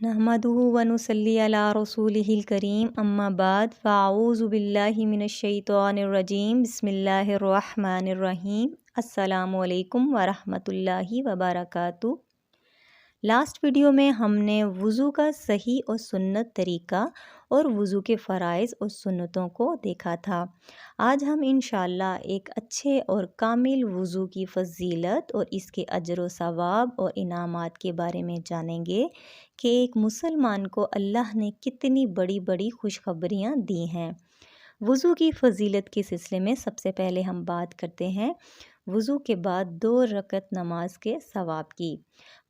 नहमदुहु व नुसल्ली अला रसूलिहिल करीम अम्मा बाद फ़अऊज़ु बिल्लाहि मिनश्शैतानिर रजीम बिस्मिल्लाहिर रहमानिर रहीम अस्सलामु अलैकुम व रहमतुल्लाहि व बरकातुहू। लास्ट वीडियो में हमने वज़ू का सही और सुन्नत तरीका और वज़ू के फ़राइज़ और सुन्नतों को देखा था। आज हम इंशाअल्लाह एक अच्छे और कामिल वज़ू की फ़ज़ीलत और इसके अजर व सवाब और इनामात के बारे में जानेंगे कि एक मुसलमान को अल्लाह ने कितनी बड़ी बड़ी खुशखबरियाँ दी हैं। वज़ू की फ़ज़ीलत के सिलसिले में सबसे पहले हम बात करते हैं वज़ू के बाद 2 रकत नमाज के सवाब की।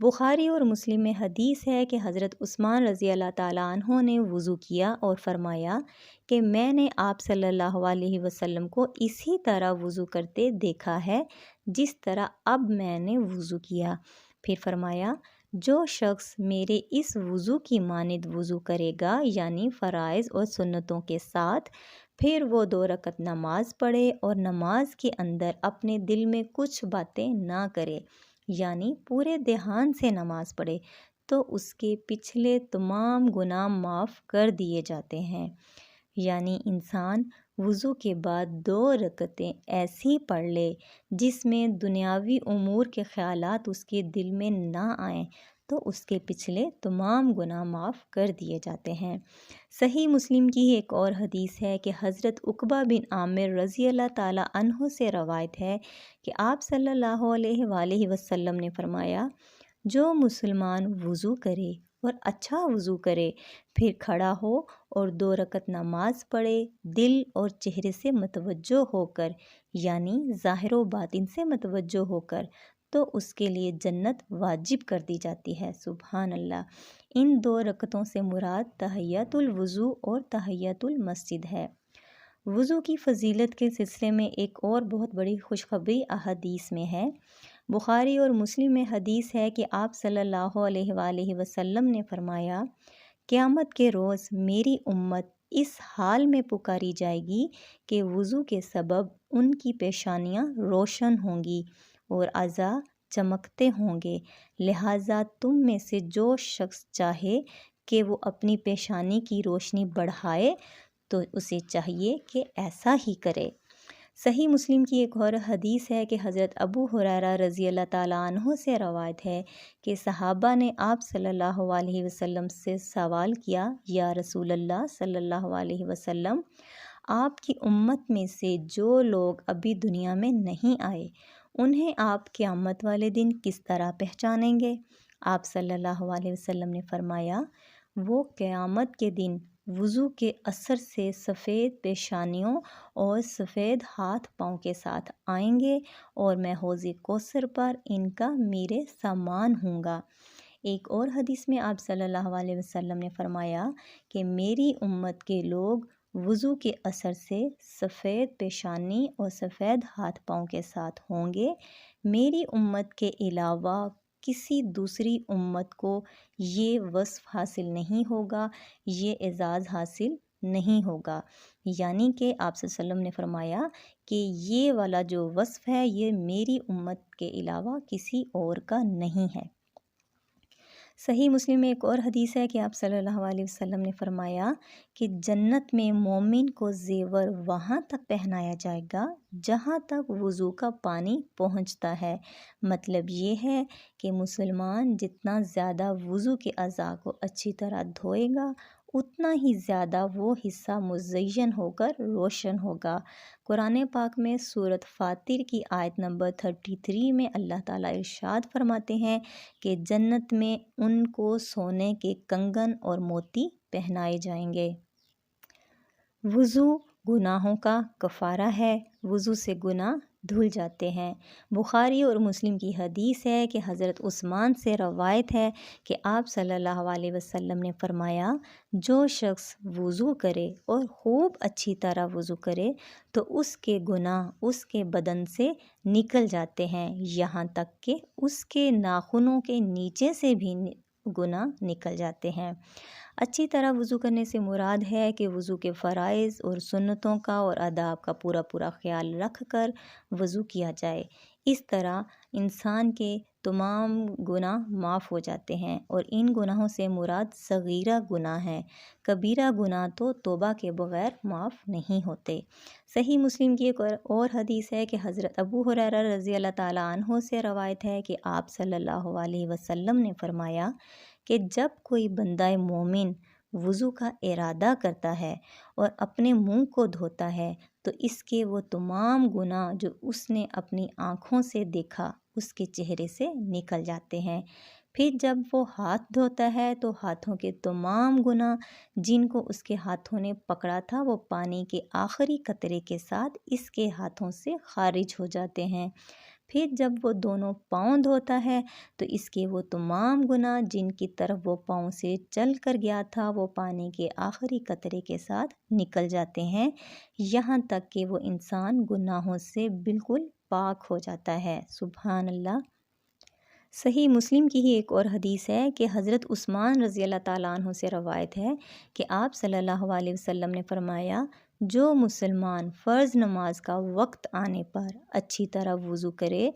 बुखारी और मुस्लिम में हदीस है कि हज़रत उस्मान रज़ी अल्लाह ताला अन्हु ने वज़ू किया और फरमाया कि मैंने आप सल्लल्लाहु अलैहि वसल्लम को इसी तरह वज़ू करते देखा है जिस तरह अब मैंने वज़ू किया। फिर फरमाया, जो शख्स मेरे इस वज़ू की मानिद वज़ू करेगा यानी फ़राइज़ और सुन्नतों के साथ, फिर वो 2 रकत नमाज पढ़े और नमाज के अंदर अपने दिल में कुछ बातें ना करे यानी पूरे ध्यान से नमाज पढ़े, तो उसके पिछले तमाम गुनाह माफ़ कर दिए जाते हैं। यानी इंसान वज़ू के बाद 2 रकतें ऐसी पढ़ ले जिसमें दुनियावी उमूर के ख़यालात उसके दिल में ना आएँ, तो उसके पिछले तमाम गुनाह माफ़ कर दिए जाते हैं। सही मुस्लिम की एक और हदीस है कि हज़रत उक़बा बिन आमिर रज़ी अल्लाह ताला अन्हु से रवायत है कि आप सल्लल्लाहु अलैहि वसल्लम ने फरमाया, जो मुसलमान वज़ू करे और अच्छा वज़ू करे, फिर खड़ा हो और 2 रकत नमाज पढ़े दिल और चेहरे से मतवज्जो होकर यानी ज़ाहिर व बातिन से मतवज्जो होकर, तो उसके लिए जन्नत वाजिब कर दी जाती है। सुभान अल्लाह। इन 2 रकतों से मुराद तहियतुल वज़ू और तहियतुल मस्जिद है। वज़ू की फ़ज़ीलत के सिलसिले में एक और बहुत बड़ी खुशखबरी अहदीस में है। बुखारी और मुस्लिम में हदीस है कि आप सल्लल्लाहु अलैहि वसल्लम ने फरमाया, क़यामत के रोज़ मेरी उम्मत इस हाल में पुकारी जाएगी कि वज़ू के सबब उनकी पेशानियाँ रोशन होंगी और अज़ा चमकते होंगे। लिहाजा तुम में से जो शख्स चाहे कि वो अपनी पेशानी की रोशनी बढ़ाए, तो उसे चाहिए कि ऐसा ही करे। सही मुस्लिम की एक और हदीस है कि हज़रत अबू हुरैरा रज़ी अल्लाह ताला अन्हु से रवायत है कि सहाबा ने आप सल्लल्लाहु अलैहि वसल्लम से सवाल किया, या रसूल अल्लाह सल्लल्लाहु अलैहि वसल्लम, आपकी उम्मत में से जो लोग अभी दुनिया में नहीं आए, उन्हें आप क़यामत वाले दिन किस तरह पहचानेंगे? आप सल्लल्लाहु अलैहि वसल्लम ने फरमाया, वो क़यामत के दिन वज़ू के असर से सफ़ेद पेशानियों और सफ़ेद हाथ पाँव के साथ आएंगे और मैं हौज़े कौसर पर इनका मीरे सामान हूँगा। एक और हदीस में आप सल्लल्लाहु अलैहि वसल्लम ने फरमाया कि मेरी उम्मत के लोग वज़ू के असर से सफ़ेद पेशानी और सफ़ेद हाथ पाँव के साथ होंगे। मेरी उम्मत के अलावा किसी दूसरी उम्मत को ये वस्फ़ हासिल नहीं होगा, ये एज़ाज़ हासिल नहीं होगा। यानी कि आप सल्लल्लाहु अलैहि वसल्लम ने फरमाया कि ये वाला जो वस्फ़ है ये मेरी उम्मत के अलावा किसी और का नहीं है। सही मुस्लिम में एक और हदीस है कि आप सल्लल्लाहु अलैहि वसल्लम ने फरमाया कि जन्नत में मोमिन को ज़ेवर वहाँ तक पहनाया जाएगा जहाँ तक वज़ू का पानी पहुँचता है। मतलब ये है कि मुसलमान जितना ज़्यादा वज़ू के अज़ा को अच्छी तरह धोएगा, उतना ही ज़्यादा वो हिस्सा मुज़य्यन होकर रोशन होगा। कुरान पाक में सूरत फ़ातिर की आयत नंबर 33 में अल्लाह ताला इरशाद फरमाते हैं कि जन्नत में उनको सोने के कंगन और मोती पहनाए जाएंगे। वज़ू गुनाहों का कफ़ारा है, वज़ू से गुनाह धुल जाते हैं। बुखारी और मुस्लिम की हदीस है कि हज़रत उस्मान से रवायत है कि आप सल्लल्लाहु अलैहि वसल्लम ने फरमाया, जो शख्स वज़ू करे और खूब अच्छी तरह वज़ू करे, तो उसके गुनाह उसके बदन से निकल जाते हैं, यहाँ तक कि उसके नाखूनों के नीचे से भी गुनाह निकल जाते हैं। अच्छी तरह वज़ू करने से मुराद है कि वज़ू के फ़राइज़ और सुन्नतों का और आदाब का पूरा ख़याल रख कर वज़ू किया जाए। اس طرح انسان کے تمام گناہ معاف ہو جاتے ہیں، اور ان گناہوں سے مراد صغیرہ گناہ ہیں، کبیرہ گناہ تو توبہ کے بغیر معاف نہیں ہوتے۔ صحیح مسلم کی ایک اور حدیث ہے کہ حضرت ابو ہریرہ رضی اللہ تعالیٰ عنہ سے روایت ہے کہ آپ صلی اللہ علیہ وسلم نے فرمایا کہ جب کوئی بندہ مومن وضو کا ارادہ کرتا ہے اور اپنے منہ کو دھوتا ہے تو اس کے وہ تمام گناہ جو اس نے اپنی آنکھوں سے دیکھا اس کے چہرے سے نکل جاتے ہیں۔ پھر جب وہ ہاتھ دھوتا ہے تو ہاتھوں کے تمام گناہ جن کو اس کے ہاتھوں نے پکڑا تھا وہ پانی کے آخری قطرے کے ساتھ اس کے ہاتھوں سے خارج ہو جاتے ہیں۔ پھر جب وہ دونوں پاؤں دھوتا ہے تو اس کے وہ تمام گناہ جن کی طرف وہ پاؤں سے چل کر گیا تھا وہ پانی کے آخری قطرے کے ساتھ نکل جاتے ہیں، یہاں تک کہ وہ انسان گناہوں سے بالکل پاک ہو جاتا ہے۔ سبحان اللہ۔ صحیح مسلم کی ہی ایک اور حدیث ہے کہ حضرت عثمان رضی اللہ تعالیٰ عنہ سے روایت ہے کہ آپ صلی اللہ علیہ وسلم نے فرمایا، جو مسلمان فرض نماز کا وقت آنے پر اچھی طرح وضو کرے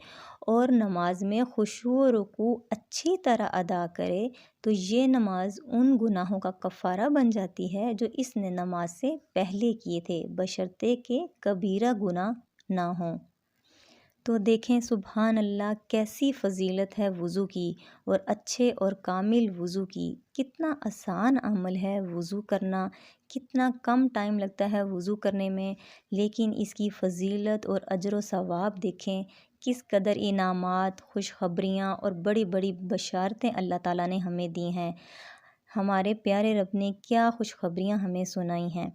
اور نماز میں خشوع و رکوع اچھی طرح ادا کرے تو یہ نماز ان گناہوں کا کفارہ بن جاتی ہے جو اس نے نماز سے پہلے کیے تھے، بشرطے کہ کبیرہ گناہ نہ ہوں۔ تو دیکھیں سبحان اللہ کیسی فضیلت ہے وضو کی، اور اچھے اور کامل وضو کی۔ کتنا آسان عمل ہے وضو کرنا، کتنا کم ٹائم لگتا ہے وضو کرنے میں، لیکن اس کی فضیلت اور اجر و ثواب دیکھیں، کس قدر انعامات، خوشخبریاں اور بڑی بڑی بشارتیں اللہ تعالیٰ نے ہمیں دی ہیں۔ ہمارے پیارے رب نے کیا خوشخبریاں ہمیں سنائی ہیں۔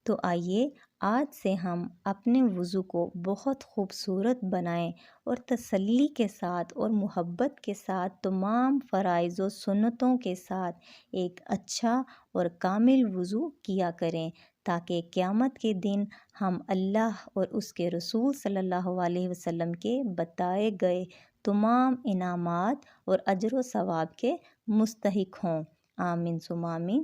تو آئیے آج سے ہم اپنے وضو کو بہت خوبصورت بنائیں اور تسلی کے ساتھ اور محبت کے ساتھ تمام فرائض و سنتوں کے ساتھ ایک اچھا اور کامل وضو کیا کریں، تاکہ قیامت کے دن ہم اللہ اور اس کے رسول صلی اللہ علیہ وسلم کے بتائے گئے تمام انعامات اور اجر و ثواب کے مستحق ہوں۔ آمین ثم آمین۔